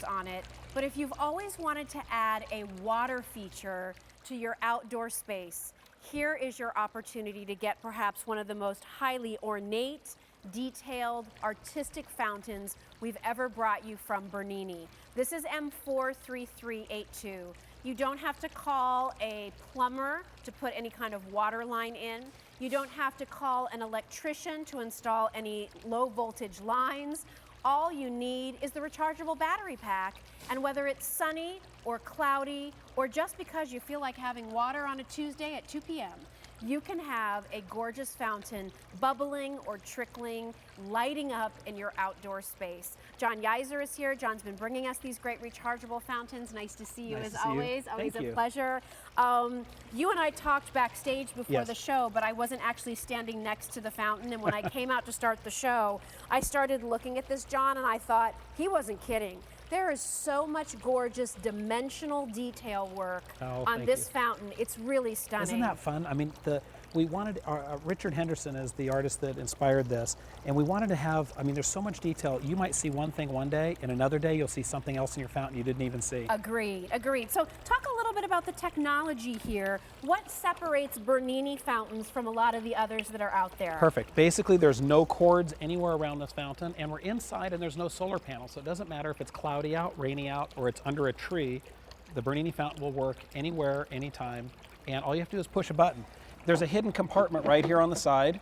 on it, but if you've always wanted to add a water feature to your outdoor space, here is your opportunity to get perhaps one of the most highly ornate, detailed, artistic fountains we've ever brought you from Bernini. This is M43382. You don't have to call a plumber to put any kind of water line in. You don't have to call an electrician to install any low voltage lines. All you need is the rechargeable battery pack, and whether it's sunny or cloudy, or just because you feel like having water on a Tuesday at 2 p.m., you can have a gorgeous fountain bubbling or trickling, lighting up in your outdoor space. John Yeiser is here. John's been bringing us these great rechargeable fountains. Nice to see you as always. Always a pleasure. You and I talked backstage before the show, but I wasn't actually standing next to the fountain. And when I came out to start the show, I started looking at this, John, and I thought, he wasn't kidding. There is so much gorgeous dimensional detail work on this fountain. It's really stunning. Isn't that fun? I mean, we wanted, Richard Henderson is the artist that inspired this, and we wanted to have, I mean, there's so much detail. You might see one thing one day, and another day you'll see something else in your fountain you didn't even see. Agreed, agreed. So talk a little bit about the technology here. What separates Bernini fountains from a lot of the others that are out there? Perfect. Basically, there's no cords anywhere around this fountain, and we're inside and there's no solar panel, so it doesn't matter if it's cloudy out, rainy out, or it's under a tree. The Bernini fountain will work anywhere, anytime, and all you have to do is push a button. There's a hidden compartment right here on the side,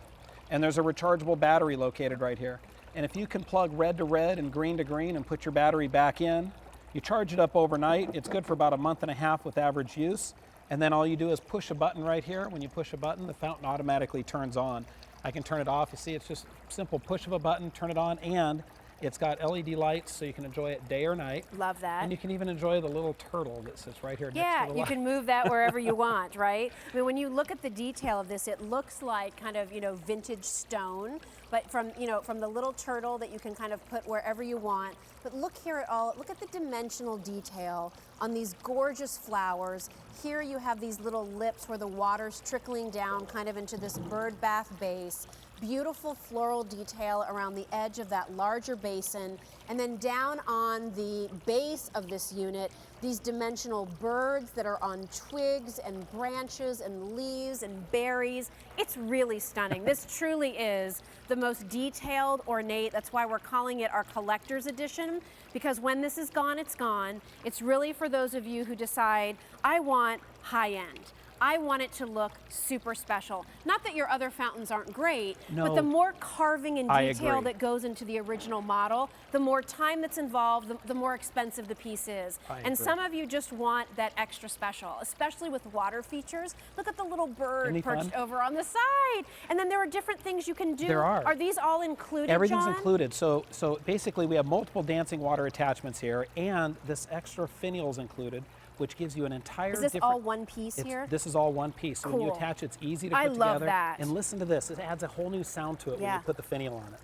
and there's a rechargeable battery located right here. And if you can plug red to red and green to green and put your battery back in, you charge it up overnight. It's good for about a month and a half with average use. And then all you do is push a button right here. When you push a button, the fountain automatically turns on. I can turn it off. You see, it's just simple push of a button, turn it on, and it's got LED lights so you can enjoy it day or night. Love that. And you can even enjoy the little turtle that sits right here next to the light. Yeah, you can move that wherever you want, right? I mean, when you look at the detail of this, it looks like kind of, vintage stone, but from the little turtle that you can kind of put wherever you want. But look here at look at the dimensional detail on these gorgeous flowers. Here you have these little lips where the water's trickling down kind of into this bird bath base. Beautiful floral detail around the edge of that larger basin, and then down on the base of this unit, these dimensional birds that are on twigs and branches and leaves and berries. It's really stunning. This truly is the most detailed, ornate. That's why we're calling it our collector's edition, because when this is gone, it's gone. It's really for those of you who decide, I want high end. I want it to look super special. Not that your other fountains aren't great, but the more carving and detail that goes into the original model, the more time that's involved, the more expensive the piece is. And some of you just want that extra special, especially with water features. Look at the little bird perched over on the side. And then there are different things you can do. There are. Are these all included, Everything's John? included. So basically we have multiple dancing water attachments here, and this extra finial's included, which gives you an entire different... Is this all one piece here? This is all one piece. So when you attach, it's easy to put together. I love that. And listen to this. It adds a whole new sound to it when you put the finial on it.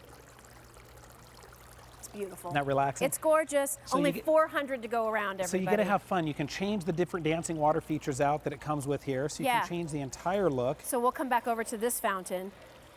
It's beautiful. Isn't that relaxing? It's gorgeous. So only 400 to go around, everybody. So you get to have fun. You can change the different dancing water features out that it comes with here. So you can change the entire look. So we'll come back over to this fountain.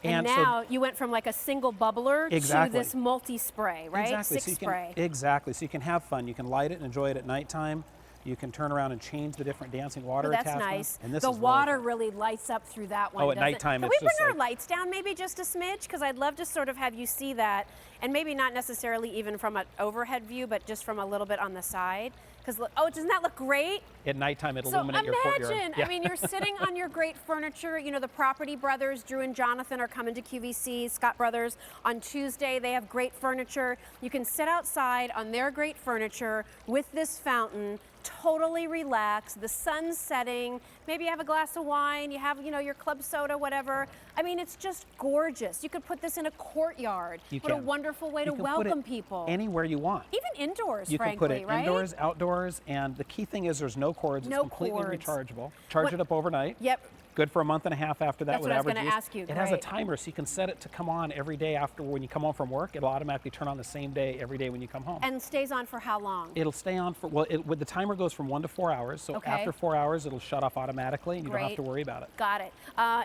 And now you went from like a single bubbler to this multi-spray, right? Exactly. Six spray. Exactly. So you can have fun. You can light it and enjoy it at nighttime. You can turn around and change the different dancing water attachments. That's nice. And this the is water really lights up through that one. Oh, at nighttime, Can we bring our lights down maybe just a smidge? Because I'd love to sort of have you see that, and maybe not necessarily even from an overhead view, but just from a little bit on the side. Because doesn't that look great? At nighttime, it'll illuminate your courtyard. I mean, you're sitting on your great furniture. The Property Brothers, Drew and Jonathan, are coming to QVC, Scott Brothers, on Tuesday. They have great furniture. You can sit outside on their great furniture with this fountain, totally relax, the sun's setting, maybe you have a glass of wine, you have, your club soda, whatever. I mean, it's just gorgeous. You could put this in a courtyard. What a wonderful way to welcome people. Anywhere you want. Even indoors, frankly, right? You can put it indoors, outdoors, and the key thing is there's no cords. It's completely rechargeable. Charge it up overnight. Yep. Good for a month and a half after that. That's with what I was average gonna use. ask you, It has a great. timer, so you can set it to come on every day after when you come home from work. It'll automatically turn on the same day every day when you come home. And stays on for how long? It'll stay on for, well, the timer goes from 1 to 4 hours. So Okay. after 4 hours, it'll shut off automatically and you don't have Great. to worry about it. Got it.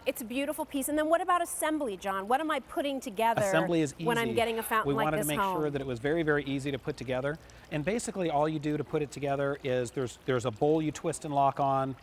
It's a beautiful piece. And then what about assembly, John? What am I putting together Assembly is easy. when I'm getting a fountain We like wanted this to make home? sure that it was very, very easy to put together. And basically all you do to put it together is there's a bowl you twist and lock on.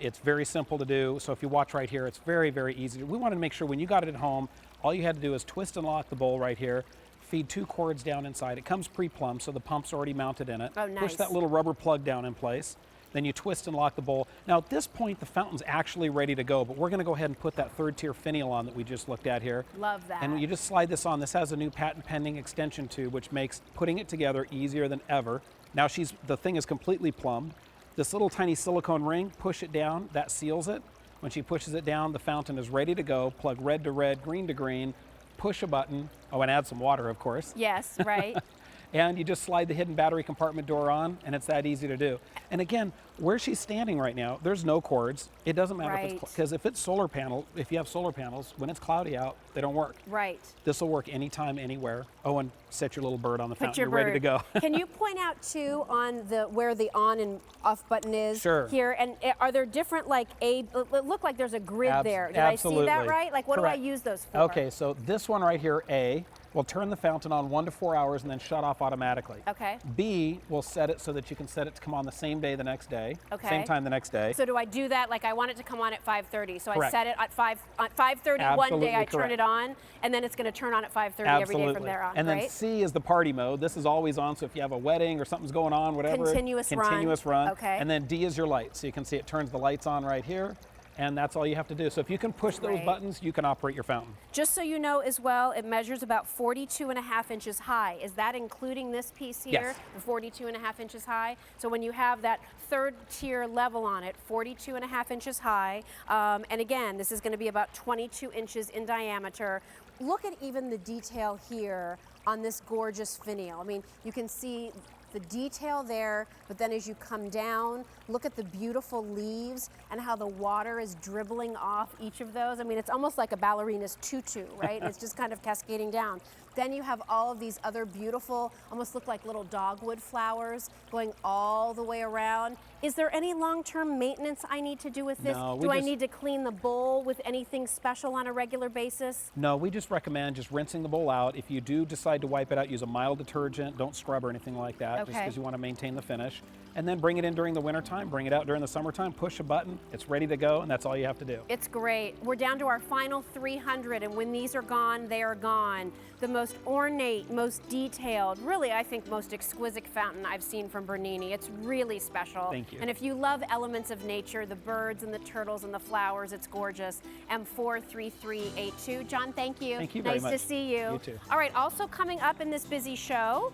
It's very simple to do. So if you watch right here, it's very, very easy. We wanted to make sure when you got it at home, all you had to do is twist and lock the bowl right here, feed 2 cords down inside. It comes pre-plumbed, so the pump's already mounted in it. Oh, nice. Push that little rubber plug down in place. Then you twist and lock the bowl. Now at this point, the fountain's actually ready to go, but we're gonna go ahead and put that 3rd tier finial on that we just looked at here. Love that. And you just slide this on. This has a new patent pending extension tube, which makes putting it together easier than ever. Now the thing is completely plumbed. This little tiny silicone ring, push it down, that seals it. When she pushes it down, the fountain is ready to go. Plug red to red, green to green, push a button. Oh, and add some water, of course. Yes, right. And you just slide the hidden battery compartment door on, and it's that easy to do. And again, where she's standing right now, there's no cords. It doesn't matter if it's, because if it's solar panel, if you have solar panels, when it's cloudy out, they don't work. Right. This will work anytime, anywhere. Oh, and set your little bird on the Put fountain. your You're ready to go. Can you point out too on where the on and off button is? Sure. Here, and are there different it look like there's a grid there. Did absolutely. I see that right? Like what Correct. do I use those for? Okay, so this one right here, A, will turn the fountain on 1 to 4 hours and then shut off automatically. Okay. B will set it so that you can set it to come on the same day the next day. Okay. Same time the next day. So do I do that? Like I want it to come on at 5:30, so Correct. I set it at 5:30 one day. I Absolutely turn correct. it on, and then it's going to turn on at 5:30 every day from there on. And then right? C is the party mode. This is always on, so if you have a wedding or something's going on, whatever. Continuous run. Okay. And then D is your light. So you can see it turns the lights on right here. And that's all you have to do. So if you can push those Great. buttons, you can operate your fountain. Just so you know as well, it measures about 42.5 inches high. Is that including this piece here? Yes. The 42.5 inches high? So when you have that 3rd tier level on it, 42.5 inches high, and again, this is going to be about 22 inches in diameter. Look at even the detail here on this gorgeous finial. I mean, you can see the detail there, but then as you come down, look at the beautiful leaves and how the water is dribbling off each of those. I mean, it's almost like a ballerina's tutu, right? It's just kind of cascading down. Then you have all of these other beautiful, almost look like little dogwood flowers going all the way around. Is there any long-term maintenance I need to do with this? No, do I need to clean the bowl with anything special on a regular basis? No, we just recommend just rinsing the bowl out. If you do decide to wipe it out, use a mild detergent. Don't scrub or anything like that, just Okay. because you want to maintain the finish. And then bring it in during the wintertime, bring it out during the summertime, push a button, it's ready to go, and that's all you have to do. It's great. We're down to our final 300, and when these are gone, they are gone. The most ornate, most detailed, really, I think, most exquisite fountain I've seen from Bernini. It's really special. Thank you. And if you love elements of nature, the birds and the turtles and the flowers, it's gorgeous. M43382. John, thank you. Thank you very much. Nice to see you. You too. All right, also coming up in this busy show,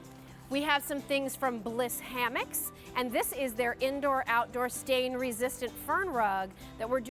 we have some things from Bliss Hammocks, and this is their indoor-outdoor stain-resistant fern rug that we're